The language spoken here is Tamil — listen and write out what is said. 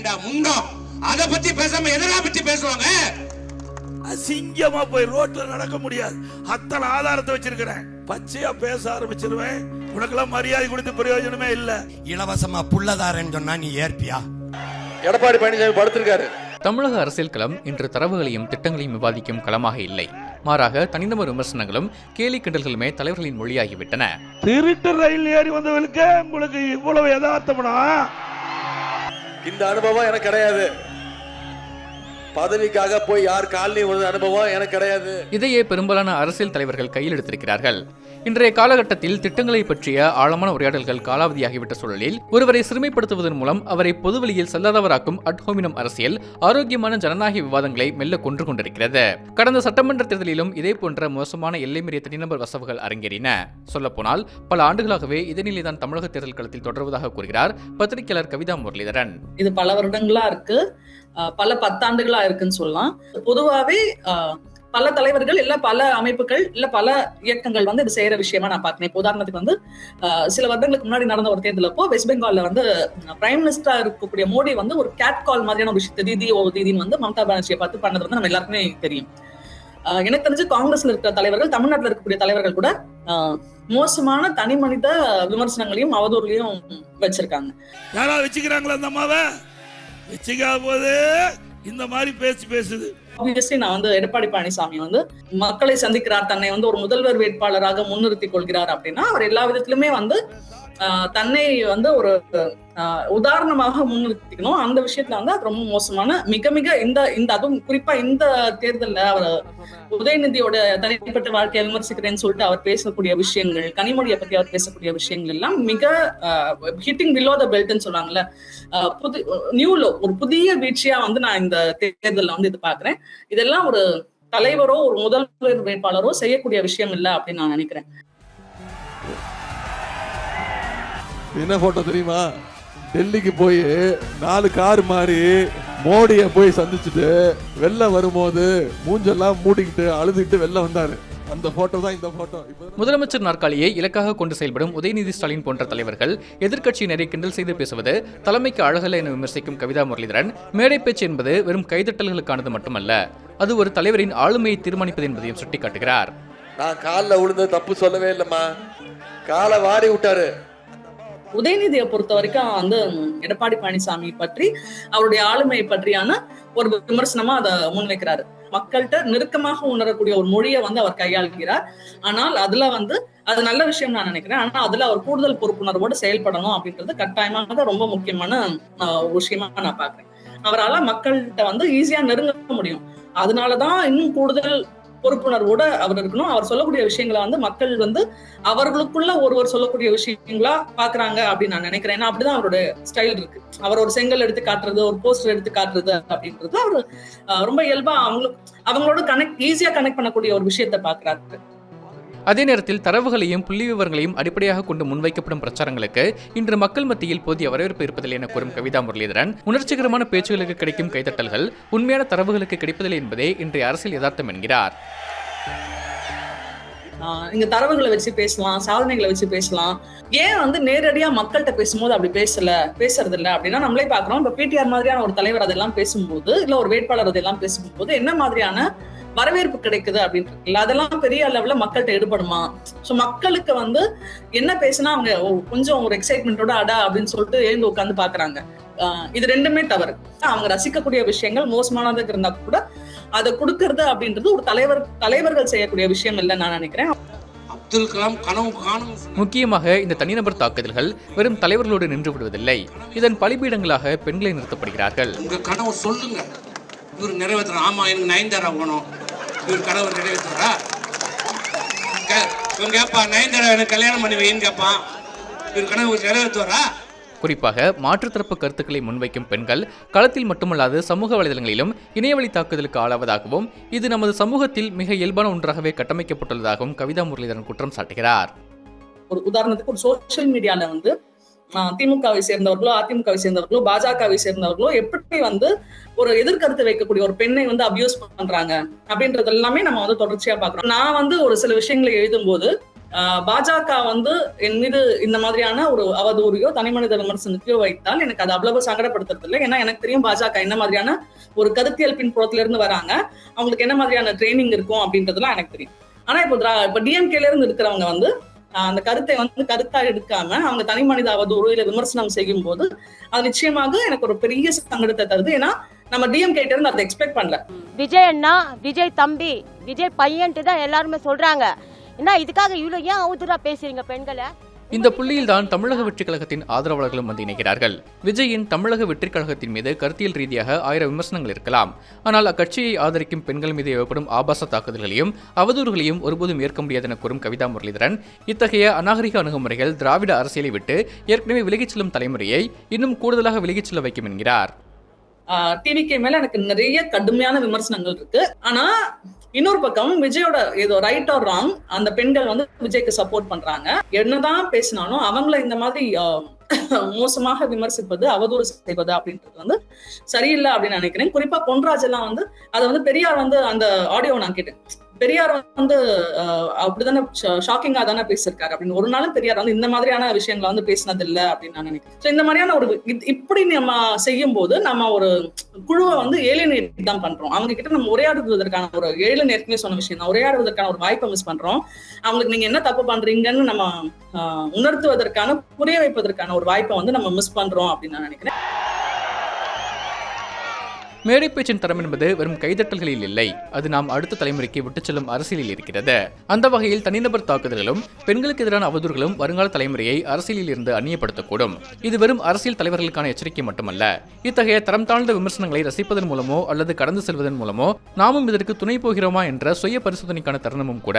ஏண்டா முண்டம் அத பத்தி பேசாம எதனா பத்தி பேசுவாங்க? அசிங்கமா போய் ரோட்ல நடக்க முடியாது. அத்தனை ஆதாரத்தை வச்சிருக்கிறேன். பச்சையா பேச ஆரம்பிச்சிருவேன். உனக்கெல்லாம் மரியாதை கொடுத்து பிரயோஜனமே இல்ல. இலவசமா புள்ளதாரன்னு சொன்னா நீ ஏற்பியா? எடப்பாடி பழனிசாமி படுத்திருக்காரு. தமிழக அரசியல் களம் இன்று தரவுகளையும் திட்டங்களையும் விவாதிக்கும் களமாக இல்லை. மாறாக தனிநபர் விமர்சனங்களும் கேலி கிண்டல்களுமே தலைவர்களின் மொழியாகிவிட்டன. திருட்டு ரயில் ஏறி வந்தவர்களுக்கு உங்களுக்கு இவ்வளவு யதார்த்தம்னா? இந்த அனுபவம் எனக்கு கிடையாது. பதவிக்காக போய் யார் காலனி ஒரு அனுபவம் எனக்கு கிடையாது. இதையே பெரும்பாலான அரசியல் தலைவர்கள் கையில் எடுத்திருக்கிறார்கள். இன்றைய காலகட்டத்தில் திட்டங்களை பற்றிய ஆழமான உரையாடல்கள் காலாவதியாகிவிட்ட சூழலில் ஒருவரை சிறுமைப்படுத்துவதன் மூலம் அவரை பொதுவெளியில் செல்லாதவராக்கும் அட்ஹோமினம் அரசியல் ஆரோக்கியமான ஜனநாயக விவாதங்களை மெல்ல கொன்று கொண்டிருக்கிறது. கடந்த சட்டமன்ற தேர்தலிலும் இதே போன்ற மோசமான எல்லை மீறிய தனிநபர் வசவுகள் அரங்கேறின. சொல்லப்போனால் பல ஆண்டுகளாகவே இதே நிலைதான் தமிழக தேர்தல் களத்தில் தொடர்வதாக கூறுகிறார் பத்திரிகையாளர் கவிதா முரளிதரன். இது பல வருடங்களா இருக்கு, பல பத்தாண்டுகளா இருக்குன்னு சொல்லலாம். பொதுவாவே பல தலைவர்கள் இல்ல பல அமைப்புகள் இல்ல பல இயக்கங்கள் இது செய்யற விஷயமா நான் பாக்கிறேன். இப்போ உதாரணத்துக்கு சில வருடங்களுக்கு முன்னாடி நடந்த ஒரு தேர்தல் அப்போ வெஸ்ட் பெங்கால்ல பிரைம் மினிஸ்டரா இருக்கக்கூடிய மோடி ஒரு கேட் கால் மாதிரியான ஒரு விஷயத்தை தீதி ஓ தீதின்னு மம்தா பானர்ஜியை பார்த்து பண்ணது நம்ம எல்லாருக்குமே தெரியும். எனக்கு தெரிஞ்சு காங்கிரஸ்ல இருக்கிற தலைவர்கள், தமிழ்நாட்டில் இருக்கக்கூடிய தலைவர்கள் கூட மோசமான தனி மனித விமர்சனங்களையும் அவதூறுலையும் வச்சிருக்காங்க. யாராவது வச்சுக்கிறாங்களா? அந்த அம்மாவை வச்சுக்காத போது இந்த மாதிரி பேசுது. ஆப்வியஸ்லி நான் எடப்பாடி பழனிசாமி மக்களை சந்திக்கிறார், தன்னை ஒரு முதல்வர் வேட்பாளராக முன்னிறுத்திக் கொள்கிறார் அப்படின்னா அவர் எல்லா விதத்திலுமே தன்னை ஒரு உதாரணமாக முன்னிறுத்திக்கணும். அந்த விஷயத்துல அது ரொம்ப மோசமான மிக மிக இந்த அதுவும் குறிப்பா இந்த தேர்தல்ல அவர் உதயநிதியோட தனிப்பட்ட வாழ்க்கையை விமர்சிக்கிறேன்னு சொல்லிட்டு அவர் பேசக்கூடிய விஷயங்கள், கனிமொழியை பத்தி அவர் பேசக்கூடிய விஷயங்கள் எல்லாம் மிக ஹிட்டிங் பிலோ த பெல்ட்னு சொல்றாங்கல்ல, நியூலோ ஒரு புதிய வீழ்ச்சியா நான் இந்த தேர்தல்ல இது பாக்குறேன். இதெல்லாம் ஒரு தலைவரோ ஒரு முதல்வர் வேட்பாளரோ செய்யக்கூடிய விஷயம் இல்லை அப்படின்னு நான் நினைக்கிறேன். என்ன போட்டோ தெரியுமா? டெல்லிக்கு போய் 4 கார் மாறி மோடியை போய் சந்திச்சுட்டு வெளில வரும்போது மூஞ்செல்லாம் மூடிக்கிட்டு அழுதுகிட்டு வெளில வந்தாரு. அந்த போட்டோ தான் இந்த போட்டோ. முதலமைச்சர் நாற்காலியை இலக்காக கொண்டு செயல்படும் உதயநிதி ஸ்டாலின் போன்ற தலைவர்கள் எதிர்க்கட்சியினரை கிண்டல் செய்து பேசுவது தலைமைக்கு அழகல்ல என விமர்சிக்கும் கவிதா முரளிதரன், மேடை பேச்சு என்பது வெறும் கைதட்டல்களுக்கானது மட்டுமல்ல, அது ஒரு தலைவரின் ஆளுமையை தீர்மானிப்பது என்பதையும் சுட்டிக்காட்டுகிறார். நான் காலில் விழுந்து தப்பு சொல்லவே இல்லைம்மா, காலை வாரி விட்டாரு. உதயநிதியை பொறுத்த வரைக்கும் எடப்பாடி பழனிசாமி பற்றி அவருடைய ஆளுமையை பற்றியான ஒரு விமர்சனமா அதை முன்வைக்கிறாரு. மக்கள்கிட்ட நெருக்கமாக உணரக்கூடிய ஒரு மொழியை அவர் கையாளுகிறார். ஆனால் அதுல அது நல்ல விஷயம் நான் நினைக்கிறேன். ஆனா அதுல அவர் கூடுதல் பொறுப்புணர்வோடு செயல்படணும் அப்படின்றது கட்டாயமாக ரொம்ப முக்கியமான விஷயமா நான் பாக்குறேன். அவரால் மக்கள்கிட்ட ஈஸியா நெருங்க முடியும். அதனாலதான் இன்னும் கூடுதல் பொறுப்புணர்வோட அவர் இருக்கணும். அவர் சொல்லக்கூடிய விஷயங்களை மக்கள் அவர்களுக்குள்ள ஒருவர் சொல்லக்கூடிய விஷயங்களா பாக்குறாங்க அப்படின்னு நான் நினைக்கிறேன். ஏன்னா அப்படிதான் அவருடைய ஸ்டைல் இருக்கு. அவர் ஒரு செங்கல் எடுத்து காட்டுறது, ஒரு போஸ்டர் எடுத்து காட்டுறது அப்படின்றது அவரு ரொம்ப இயல்பா அவங்களோட ஈஸியா கனெக்ட் பண்ணக்கூடிய ஒரு விஷயத்த பாக்குறாரு. அதே நேரத்தில் தரவுகளையும் புள்ளி விவரங்களையும் அடிப்படையாக கொண்டு முன்வைக்கப்படும் பிரச்சாரங்களுக்கு இன்று மக்கள் மத்தியில் போதிய வரவேற்பு இருப்பதில்லை என கூறும் கவிதா முரளிதரன், உணர்ச்சிகரமான பேச்சுகளுக்கு கிடைக்கும் கைதட்டல்கள் உண்மையான தரவுகளுக்கு கிடைப்பதில்லை என்பதே இன்றைய அரசியல் யதார்த்தம் என்கிறார். இங்க தரவுகளை வச்சு பேசலாம், சாதனைகளை வச்சு பேசலாம். ஏன் நேரடியா மக்கள்கிட்ட பேசும்போது அப்படி பேசுறது இல்ல அப்படின்னா நம்மளே பாக்குறோம். இப்ப பிடிஆர் மாதிரியான ஒரு தலைவர் அதெல்லாம் பேசும்போது, இல்ல ஒரு வேட்பாளர் அதெல்லாம் பேசும்போது என்ன மாதிரியான வரவேற்பு கிடைக்குது அப்படின்னு அதெல்லாம் பெரிய அளவுல மக்கள்கிட்ட எடுபடுமா? சோ மக்களுக்கு என்ன பேசினா அவங்க கொஞ்சம் ஒரு எக்ஸைட்மெண்டோட அடா அப்படின்னு சொல்லிட்டு எழுந்து உட்காந்து பாக்குறாங்க. இது ரெண்டுமே தவறு. அவங்க ரசிக்கக்கூடிய விஷயங்கள் மோசமானதுக்கு இருந்தா கூட அதை கொடுக்கறது அப்படின்றது ஒரு தலைவர்கள் செய்யக்கூடிய விஷயம் இல்லைன்னு நான் நினைக்கிறேன். அப்துல் கலாம் கனவு காணும். முக்கியமாக இந்த தனிநபர் தாக்குதல்கள் வெறும் தலைவர்களோடு நின்று விடுவதில்லை. இதன் பலிபீடங்களாக பெண்களை நிறுத்தப்படுகிறார்கள். உங்க கனவு சொல்லுங்க, இவர் நிறைவேற்றணும். ஆமா, எனக்கு நயன்தாரா போகணும், இவர் கனவு நிறைவேற்றுறா. இவன் கேட்பான், நயன்தாரா எனக்கு கல்யாணம் பண்ணி வைன்னு கேட்பான், இவர் கனவு நிறைவேற்றுவாரா? குறிப்பாக மாற்றுத்தரப்பு கருத்துக்களை முன்வைக்கும் பெண்கள் களத்தில் மட்டுமல்லாது சமூக வலைதளங்களிலும் இணையவழி தாக்குதலுக்கு ஆளாவதாகவும் இது நமது சமூகத்தில் மிக இயல்பான ஒன்றாகவே கட்டமைக்கப்பட்டுள்ளதாகவும் கவிதா முரளிதரன் குற்றம் சாட்டுகிறார். ஒரு உதாரணத்துக்கு ஒரு சோசியல் மீடியால திமுகவை சேர்ந்தவர்களோ, அதிமுகவை சேர்ந்தவர்களோ, பாஜகவை சேர்ந்தவர்களோ எப்படி ஒரு எதிர்கருத்து வைக்கக்கூடிய ஒரு பெண்ணை அபியூஸ் பண்றாங்க அப்படின்றது எல்லாமே நம்ம தொடர்ச்சியா பாக்குறோம். நான் ஒரு சில விஷயங்களை எழுதும் போது பாஜக வந்து என் மீது இந்த மாதிரியான ஒரு அவதூறையோ தனிமனித விமர்சனத்தையோ வைத்தால் எனக்கு அது அவ்வளவு சங்கடப்படுத்துறது இல்லை. ஏன்னா எனக்கு தெரியும் பாஜக என்ன மாதிரியான ஒரு கருத்தியல் பின்புறத்துல இருந்து வராங்க, அவங்களுக்கு என்ன மாதிரியான ட்ரைனிங் இருக்கும் அப்படின்றதுலாம் எனக்கு தெரியும். ஆனா இப்போ டிஎம்கேல இருந்து இருக்கிறவங்க வந்து அந்த கருத்தை வந்து கருத்தா எடுக்காம அவங்க தனி மனித அவதூறு இல்ல விமர்சனம் செய்யும் போது அது நிச்சயமாக எனக்கு ஒரு பெரிய சங்கடத்தை தருது. ஏன்னா நம்ம டிஎம்கே இருந்து அதை எக்ஸ்பெக்ட் பண்ணல. விஜய் அண்ணா, விஜய் தம்பி, விஜய் பையன்ட்டு தான் எல்லாருமே சொல்றாங்க. என்ன இதுக்காக இவ்வளவு ஏன் அவதூறா பேசுறீங்க பெண்களை? இந்த புள்ளியில் தான் தமிழக வெற்றிக் கழகத்தின் ஆதரவாளர்களும் வந்து இணைகிறார்கள். விஜயின் தமிழக வெற்றிக் கழகத்தின் மீது கருத்தியல் ரீதியாக 1000 விமர்சனங்கள் இருக்கலாம். ஆனால் அக்கட்சியை ஆதரிக்கும் பெண்கள் மீது ஏற்படும் ஆபாச தாக்குதல்களையும் அவதூறுகளையும் ஒருபோதும் ஏற்க முடியாது என கூறும் கவிதா முரளிதரன், இத்தகைய அநாகரிக அணுகுமுறைகள் திராவிட அரசியலை விட்டு ஏற்கனவே விலகிச் செல்லும் தலைமுறையை இன்னும் கூடுதலாக விலகிச் செல்ல வைக்கும் என்கிறார். டிவிகே மேல எனக்கு நிறைய கடுமையான விமர்சனங்கள் இருக்கு. ஆனா இன்னொரு பக்கம் விஜயோட ஏதோ ரைட் ஆர் ராங் அந்த பெண்கள் வந்து விஜய்க்கு சப்போர்ட் பண்றாங்க. என்னதான் பேசினாலும் அவங்கள இந்த மாதிரி மோசமாக விமர்சிப்பது, அவதூறு செய்வது அப்படின்றது வந்து சரியில்லை அப்படின்னு நினைக்கிறேன். குறிப்பா பொன்ராஜ் எல்லாம் வந்து அதை வந்து பெரியார் வந்து அந்த ஆடியோ நான் கேட்டேன். பெரியார் வந்து அப்படிதானே ஷாக்கிங்கா தானே பேசியிருக்காரு அப்படின்னு. ஒரு நாளும் பெரியார் வந்து இந்த மாதிரியான விஷயங்களை வந்து பேசினது இல்லை அப்படின்னு நான் நினைக்கிறேன். ஸோ இந்த மாதிரியான ஒரு இப்படி நம்ம செய்யும் போது நம்ம ஒரு குழுவை வந்து ஏலியனேட் தான் பண்றோம். அவங்க கிட்ட நம்ம உரையாடுவதற்கான ஒரு ஏற்கனவே சொன்ன விஷயம் தான், உரையாடுவதற்கான ஒரு வாய்ப்பை மிஸ் பண்றோம். அவங்களுக்கு நீங்க என்ன தப்பு பண்றீங்கன்னு நம்ம உணர்த்துவதற்கான, புரிய வைப்பதற்கான ஒரு வாய்ப்பை வந்து நம்ம மிஸ் பண்றோம் அப்படின்னு நான் நினைக்கிறேன். மேடை பேச்சின் தரம் என்பது வெறும் கைதட்டல்களில் இல்லை, அது நாம் அடுத்த தலைமுறைக்கு விட்டுச் செல்லும் அரசியலில் இருக்கிறது. அந்த வகையில் தனிநபர் தாக்குதல்களும் பெண்களுக்கு எதிரான அவதூறுகளும் வருங்கால தலைமுறையை அரசியலில் இருந்து அந்நியப்படுத்தக்கூடும். இது வெறும் அரசியல் தலைவர்களுக்கான எச்சரிக்கை மட்டுமல்ல. இத்தகைய தரம் தாழ்ந்த விமர்சனங்களை ரசிப்பதன் மூலமோ அல்லது கடந்து செல்வதன் மூலமோ நாமும் இதற்கு துணை போகிறோமா என்ற சுய பரிசோதனைக்கான தருணமும் கூட.